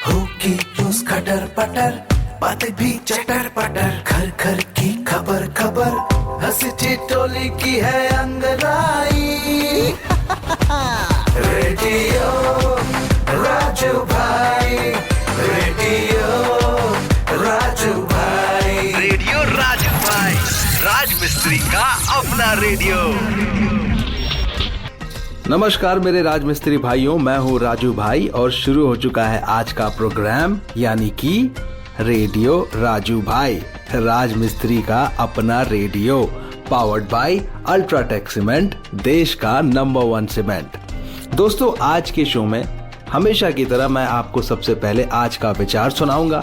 होगी न्यूज़ खटर पटर, बातें भी चटर पटर, घर घर की खबर खबर, हंसी ठिठोली की है अंगड़ाई। रेडियो राजू भाई, रेडियो राजू भाई, रेडियो राजू भाई, राज मिस्त्री का अपना रेडियो। नमस्कार मेरे राज मिस्त्री भाइयों, मैं हूँ राजू भाई और शुरू हो चुका है आज का प्रोग्राम यानी कि रेडियो राजू भाई, राज मिस्त्री का अपना radio, powered by UltraTech cement, देश का नंबर 1 सीमेंट। दोस्तों, आज के शो में हमेशा की तरह मैं आपको सबसे पहले आज का विचार सुनाऊंगा,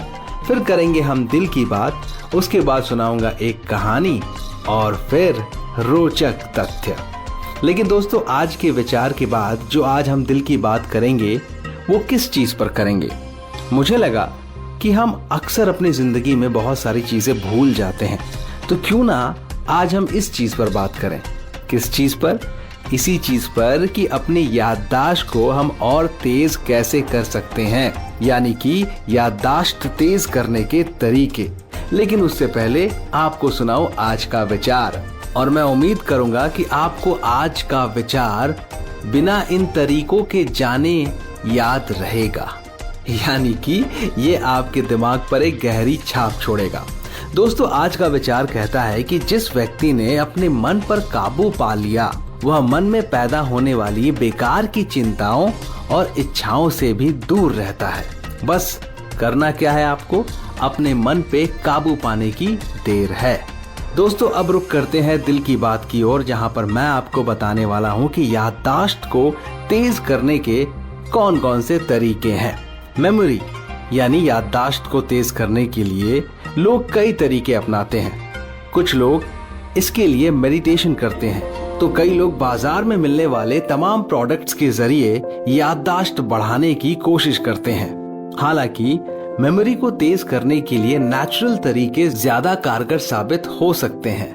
फिर करेंगे हम दिल की बात, उसके बाद सुनाऊंगा एक कहानी और फिर रोचक तथ्य। लेकिन दोस्तों, आज के विचार के बाद जो आज हम दिल की बात करेंगे वो किस चीज पर करेंगे? मुझे लगा कि हम अक्सर अपनी जिंदगी में बहुत सारी चीजें भूल जाते हैं, तो क्यों ना आज हम इस चीज पर बात करें। किस चीज पर? इसी चीज पर कि अपनी याददाश्त को हम और तेज कैसे कर सकते हैं, यानी कि याददाश्त तेज करने के तरीके। लेकिन उससे पहले आपको सुनाओ आज का विचार, और मैं उम्मीद करूंगा कि आपको आज का विचार बिना इन तरीकों के जाने याद रहेगा, यानी कि ये आपके दिमाग पर एक गहरी छाप छोड़ेगा। दोस्तों, आज का विचार कहता है कि जिस व्यक्ति ने अपने मन पर काबू पा लिया, वह मन में पैदा होने वाली बेकार की चिंताओं और इच्छाओं से भी दूर रहता है। बस करना क्या है आपको? अपने मन पे काबू पाने की देर है। दोस्तों, अब रुक करते हैं दिल की बात की ओर, जहां पर मैं आपको बताने वाला हूं कि याददाश्त को तेज करने के कौन कौन से तरीके हैं। मेमोरी यानी याददाश्त को तेज करने के लिए लोग कई तरीके अपनाते हैं। कुछ लोग इसके लिए मेडिटेशन करते हैं, तो कई लोग बाजार में मिलने वाले तमाम प्रोडक्ट्स के जरिए याददाश्त बढ़ाने की कोशिश करते हैं। हालांकि मेमोरी को तेज करने के लिए नेचुरल तरीके ज्यादा कारगर साबित हो सकते हैं।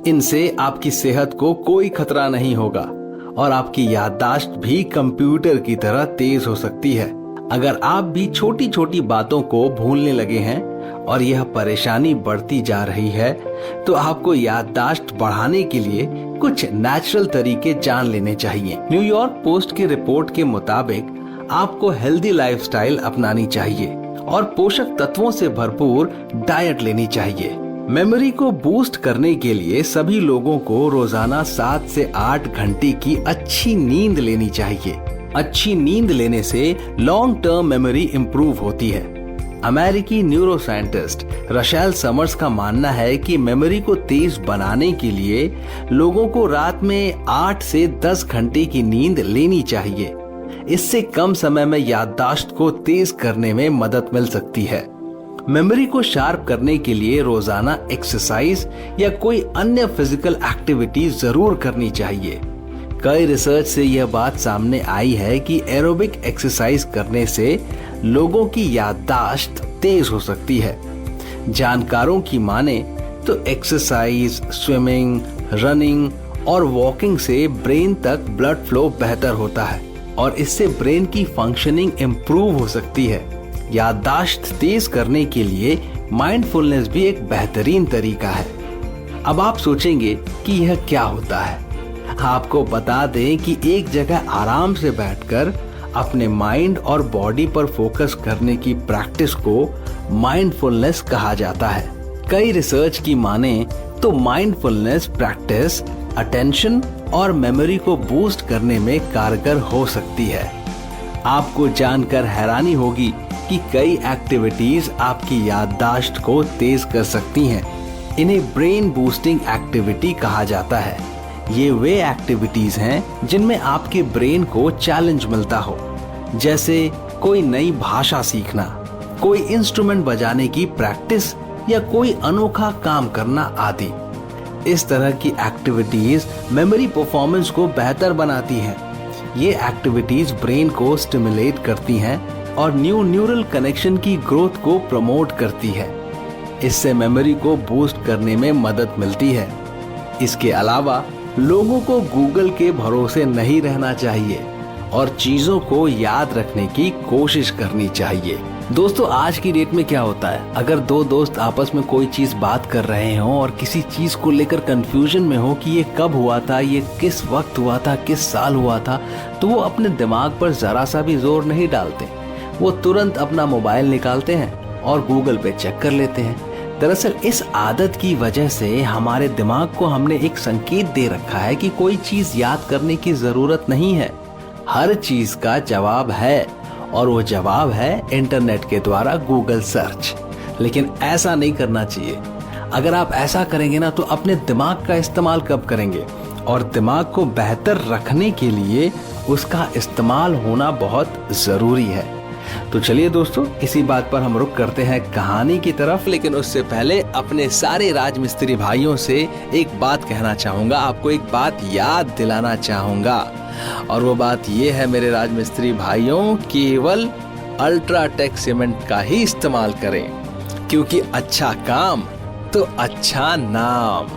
इनसे आपकी सेहत को कोई खतरा नहीं होगा और आपकी याददाश्त भी कंप्यूटर की तरह तेज हो सकती है। अगर आप भी छोटी छोटी बातों को भूलने लगे हैं और यह परेशानी बढ़ती जा रही है, तो आपको याददाश्त बढ़ाने के लिए कुछ नेचुरल तरीके जान लेने चाहिए। न्यूयॉर्क पोस्ट की रिपोर्ट के मुताबिक आपको हेल्दी लाइफस्टाइल अपनानी चाहिए और पोषक तत्वों से भरपूर डाइट लेनी चाहिए। मेमोरी को बूस्ट करने के लिए सभी लोगों को रोजाना 7 से 8 घंटे की अच्छी नींद लेनी चाहिए। अच्छी नींद लेने से लॉन्ग टर्म मेमोरी इंप्रूव होती है। अमेरिकी न्यूरो साइंटिस्ट रशेल समर्स का मानना है कि मेमोरी को तेज बनाने के लिए लोगों को रात में 8 से 10 घंटे की नींद लेनी चाहिए। इससे कम समय में याददाश्त को तेज करने में मदद मिल सकती है। मेमोरी को शार्प करने के लिए रोजाना एक्सरसाइज या कोई अन्य फिजिकल एक्टिविटी जरूर करनी चाहिए। कई रिसर्च से यह बात सामने आई है कि एरोबिक एक्सरसाइज करने से लोगों की याददाश्त तेज हो सकती है। जानकारों की माने तो एक्सरसाइज, स्विमिंग, रनिंग और वॉकिंग से ब्रेन तक ब्लड फ्लो बेहतर होता है और इससे ब्रेन की फंक्शनिंग इम्प्रूव हो सकती है। याददाश्त तेज करने के लिए माइंडफुलनेस भी एक बेहतरीन तरीका है। अब आप सोचेंगे कि यह क्या होता है? आपको बता दें कि एक जगह आराम से बैठकर अपने माइंड और बॉडी पर फोकस करने की प्रैक्टिस को माइंडफुलनेस कहा जाता है। कई रिसर्च की माने तो माइंडफुलनेस प्रैक्टिस अटेंशन और मेमोरी को बूस्ट करने में कारगर हो सकती है। आपको जानकर हैरानी होगी कि कई एक्टिविटीज आपकी याददाश्त को तेज कर सकती हैं। इन्हें ब्रेन बूस्टिंग एक्टिविटी कहा जाता है। ये वे एक्टिविटीज हैं जिनमें आपके ब्रेन को चैलेंज मिलता हो, जैसे कोई नई भाषा सीखना, कोई इंस्ट्रूमेंट बजाने की प्रैक्टिस या कोई अनोखा काम करना आदि। इस तरह की एक्टिविटीज मेमोरी परफॉर्मेंस को बेहतर बनाती हैं। ये एक्टिविटीज ब्रेन को स्टिमुलेट करती हैं और न्यूरल कनेक्शन की ग्रोथ को प्रमोट करती है। इससे मेमोरी को बूस्ट करने में मदद मिलती है। इसके अलावा लोगों को गूगल के भरोसे नहीं रहना चाहिए और चीजों को याद रखने की कोशिश करनी चाहिए। दोस्तों आज की डेट में क्या होता है, अगर दो दोस्त आपस में कोई चीज बात कर रहे हो और किसी चीज को लेकर कंफ्यूजन में हो कि ये कब हुआ था, ये किस वक्त हुआ था, किस साल हुआ था, तो वो अपने दिमाग पर जरा सा भी जोर नहीं डालते। वो तुरंत अपना मोबाइल निकालते हैं और गूगल पे चेक कर लेते हैं। दरअसल इस आदत की वजह से हमारे दिमाग को हमने एक संकेत दे रखा है कि कोई चीज याद करने की जरूरत नहीं है, हर चीज का जवाब है, और वो जवाब है इंटरनेट के द्वारा गूगल सर्च। लेकिन ऐसा नहीं करना चाहिए। अगर आप ऐसा करेंगे ना तो अपने दिमाग का इस्तेमाल कब करेंगे, और दिमाग को बेहतर रखने के लिए उसका इस्तेमाल होना बहुत जरूरी है। तो चलिए दोस्तों, इसी बात पर हम रुक करते हैं कहानी की तरफ। लेकिन उससे पहले अपने सारे राजमिस्त्री भाइयों से एक बात कहना चाहूंगा, आपको एक बात याद दिलाना चाहूंगा, और वो बात ये है मेरे राजमिस्त्री भाइयों, केवल अल्ट्राटेक सीमेंट का ही इस्तेमाल करें, क्योंकि अच्छा काम तो अच्छा नाम।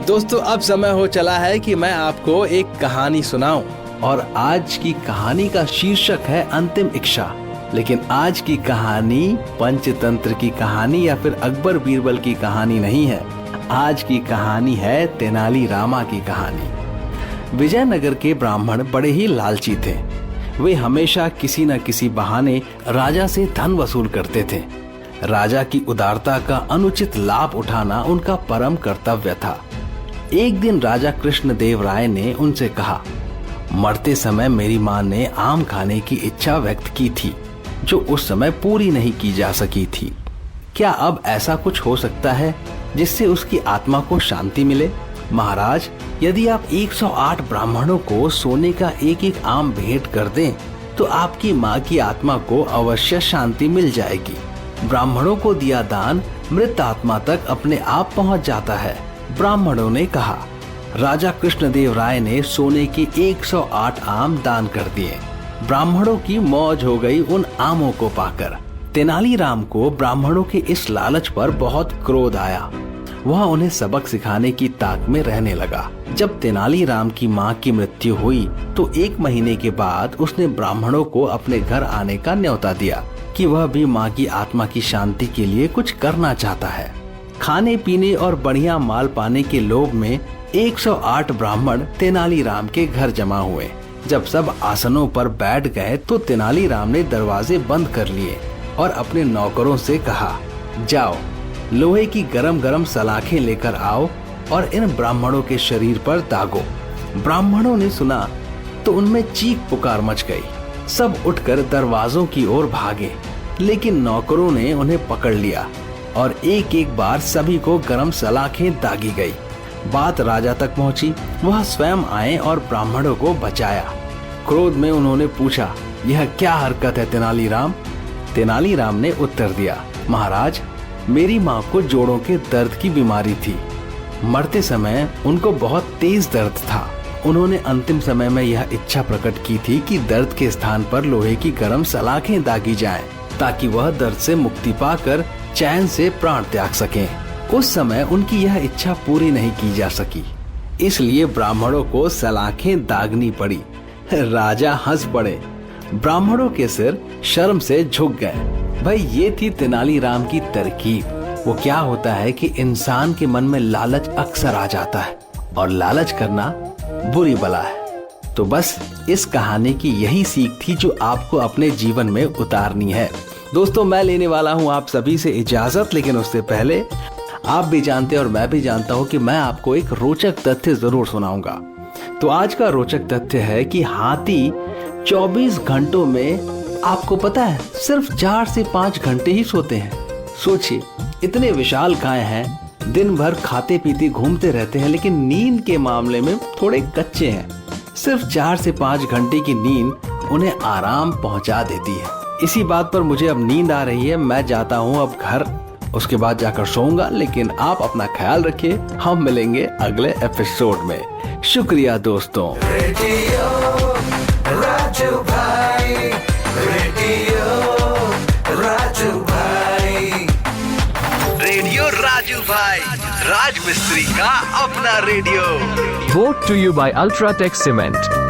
दोस्तों अब समय हो चला है कि मैं आपको एक कहानी सुनाऊं, और आज की कहानी का शीर्षक है अंतिम इच्छा। लेकिन आज की कहानी पंचतंत्र की कहानी या फिर अकबर बीरबल की कहानी नहीं है। आज की कहानी है तेनाली रामा की कहानी। विजयनगर के ब्राह्मण बड़े ही लालची थे। वे हमेशा किसी न किसी बहाने राजा से धन वसूल करते थे। राजा की उदारता का अनुचित लाभ उठाना उनका परम कर्तव्य था। एक दिन राजा कृष्णदेव राय ने उनसे कहा, मरते समय मेरी माँ ने आम खाने की इच्छा व्यक्त की थी, जो उस समय पूरी नहीं की जा सकी थी। क्या अब ऐसा कुछ हो सकता है जिससे उसकी आत्मा को शांति मिले? महाराज, यदि आप 108 ब्राह्मणों को सोने का एक एक आम भेंट कर दें तो आपकी माँ की आत्मा को अवश्य शांति मिल जाएगी। ब्राह्मणों को दिया दान मृत आत्मा तक अपने आप पहुँच जाता है। ब्राह्मणों ने कहा। राजा कृष्णदेव राय ने सोने के 108 आम दान कर दिए। ब्राह्मणों की मौज हो गई उन आमों को पाकर। तेनालीराम को ब्राह्मणों के इस लालच पर बहुत क्रोध आया। वह उन्हें सबक सिखाने की ताक में रहने लगा। जब तेनालीराम की मां की मृत्यु हुई तो 1 महीने के बाद उसने ब्राह्मणों को अपने घर आने का न्योता दिया कि वह भी मां की आत्मा की शांति के लिए कुछ करना चाहता है। खाने पीने और बढ़िया माल पाने के लोभ में 108 ब्राह्मण तेनालीराम के घर जमा हुए। जब सब आसनों पर बैठ गए तो तेनालीराम ने दरवाजे बंद कर लिए और अपने नौकरों से कहा, जाओ लोहे की गरम गरम सलाखें लेकर आओ और इन ब्राह्मणों के शरीर पर दागो। ब्राह्मणों ने सुना तो उनमें चीख पुकार मच गई। सब उठकर दरवाजों की ओर भागे, लेकिन नौकरों ने उन्हें पकड़ लिया और एक एक बार सभी को गरम सलाखें दागी गई। बात राजा तक पहुंची। वह स्वयं आए और ब्राह्मणों को बचाया। क्रोध में उन्होंने पूछा, यह क्या हरकत है तेनालीराम? तेनालीराम ने उत्तर दिया, महाराज, मेरी माँ को जोड़ों के दर्द की बीमारी थी। मरते समय उनको बहुत तेज दर्द था। उन्होंने अंतिम समय में यह इच्छा प्रकट की थी कि दर्द के स्थान पर लोहे की गरम सलाखें दागी जाएं, ताकि वह दर्द से मुक्ति पाकर चैन से प्राण त्याग सकें। उस समय उनकी यह इच्छा पूरी नहीं की जा सकी, इसलिए ब्राह्मणों को सलाखें दागनी पड़ी। राजा हंस पड़े। ब्राह्मणों के सिर शर्म से झुक गए। भाई, ये थी तेनालीराम की तरकीब। वो क्या होता है कि इंसान के मन में लालच अक्सर आ जाता है और लालच करना बुरी बला है। तो बस इस कहानी की यही सीख थी जो आपको अपने जीवन में उतारनी है। दोस्तों, मैं लेने वाला हूँ आप सभी से इजाजत, लेकिन उससे पहले आप भी जानते और मैं भी जानता हूँ कि मैं आपको एक रोचक तथ्य जरूर सुनाऊंगा। तो आज का रोचक तथ्य है कि हाथी 24 घंटों में, आपको पता है, सिर्फ 4 से 5 घंटे ही सोते हैं। सोचिए, इतने विशालकाय हैं, दिन भर खाते पीते घूमते रहते हैं, लेकिन नींद के मामले में थोड़े कच्चे हैं। सिर्फ 4 से 5 घंटे की नींद उन्हें आराम पहुंचा देती है। इसी बात पर मुझे अब नींद आ रही है। मैं जाता हूं अब घर, उसके बाद जाकर सोऊंगा। लेकिन आप अपना ख्याल रखिए। हम मिलेंगे अगले एपिसोड में। शुक्रिया दोस्तों। रेडियो राजू भाई, रेडियो राजू भाई, रेडियो राजू भाई, राज मिस्त्री का अपना radio. Brought to you by Ultratech Cement.